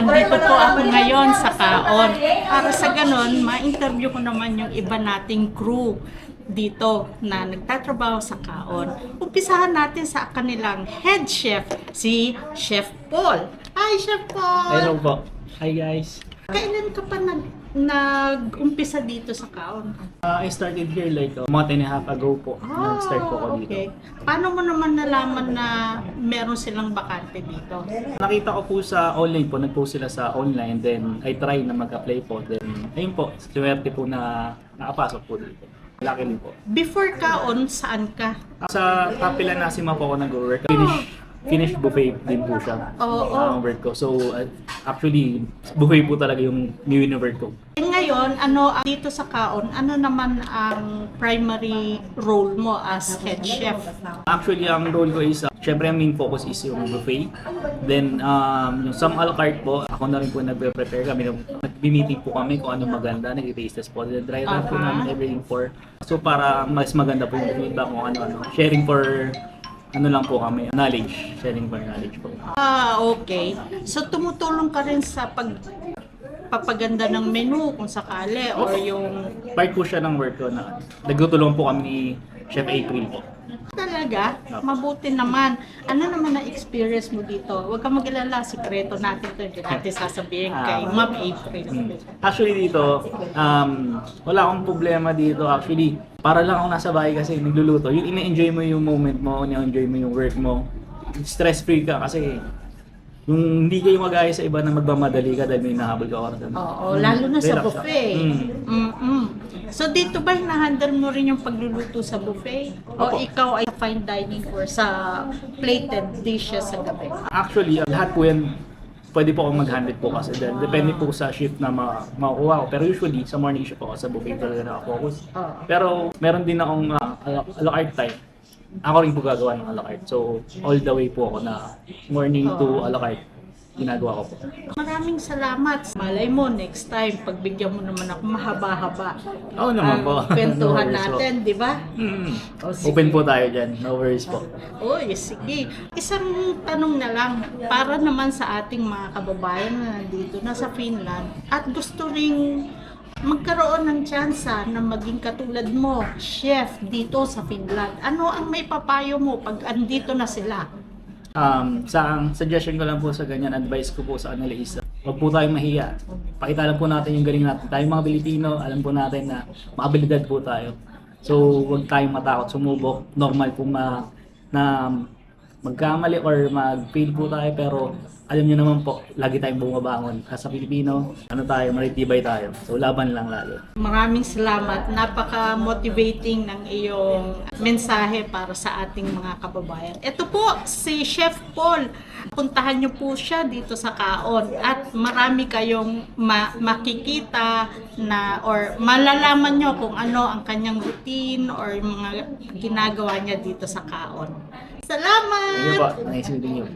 andito po ako ngayon sa Kaon. Para sa ganon, ma-interview ko naman yung iba nating crew dito na nagtatrabaho sa Kaon. Umpisahan natin sa kanilang head chef, si Chef Paul. Hi, Chef Paul! Hello po. Hi guys. Kailan ka pa nag-umpisa dito sa Kaon? I started here like a month and a half ago po. Nag-start po ako dito. Okay. Paano mo naman nalaman na meron silang bakante dito? Nakita ko po sa online po, nag-post sila sa online, then I try na mag-apply po. Then ayun po, swerte po na nakapasok po dito. Luckily po. Before Kaon, saan ka? Sa Kapila Nasima po ako nag-work. Finish buffet din po siya ang work ko. So actually, buffet po talaga yung new work ko. Ngayon, dito sa Kaon, ano naman ang primary role mo as head chef? Actually, ang role ko is, syempre ang main focus is yung buffet. Then, yung some a la carte po, ako na rin po nagpe-prepare kami. Nag-meeting po kami kung ano maganda, nag-taste test po. Then, dry run po namin everything for. So, para mas maganda po yung feedback kung ano-ano. Sharing for, lang po kami, knowledge. Sharing for knowledge po. Okay. So, tumutulong ka rin sa pagpapaganda ng menu kung sakali or yung... Part po siya ng work ko na nagtutulong po kami ni Chef April po. Talaga? Mabuti naman. Ano naman na experience mo dito? Huwag kang mag-alala, sikreto natin ito. Hindi natin sasabihin kay Ma'am April. Actually dito, wala akong problema dito. Actually, para lang ako nasa bahay kasi nagluluto. Yung ina-enjoy mo yung moment mo, ina-enjoy mo yung work mo. Stress-free ka kasi yung hindi kayo mag-ayos sa iba na magmamadali ka dahil may nahabol ka oras. Oo, lalo na sa Relax buffet. So dito ba hinahandle mo rin yung pagluluto sa buffet? O Opo. ikaw ay fine dining or sa plated dishes sa gabi? Actually, lahat po yan pwede po akong mag-handle po kasi dahil depende po sa shift na makukuha ko. Pero usually, sa morning shift po ako sa buffet talaga nakafocus. Pero meron din akong a la carte time. Ako rin po gagawa ng a la carte. So, all the way po ako na morning to a la carte ginagawa ko po. Maraming salamat. Malay mo, next time, pagbigyan mo naman ako mahaba-haba. Oo naman po. Kwentuhan No worries po. natin, di ba? O, sige. Open po tayo dyan. No worries po. Uy, sige. Isang tanong na lang, para naman sa ating mga kababayan na nandito na sa Finland at gusto ring magkaroon ng tsansa na maging katulad mo, chef dito sa Finland. Ano ang may papayo mo pag andito na sila? Sa suggestion ko lang po sa ganyan, advice ko po sa kanila is huwag po tayong mahiya. Pakita lang po natin yung galing natin. Tayong mga Pilipino, alam po natin na makabilidad po tayo. So, huwag tayong matakot sumubok. Normal po na magkamali or mag-fail po tayo, pero alam niyo naman po, lagi tayong bumabangon. Sa Pilipino, maritibay tayo. So, laban lang lalo. Maraming salamat. Napaka-motivating ng iyong mensahe para sa ating mga kababayan. Ito po, si Chef Paul. Puntahan niyo po siya dito sa Kaon at marami kayong makikita na or malalaman niyo kung ano ang kanyang routine or mga ginagawa niya dito sa Kaon. Salamat! Thank you po. Nice meeting you.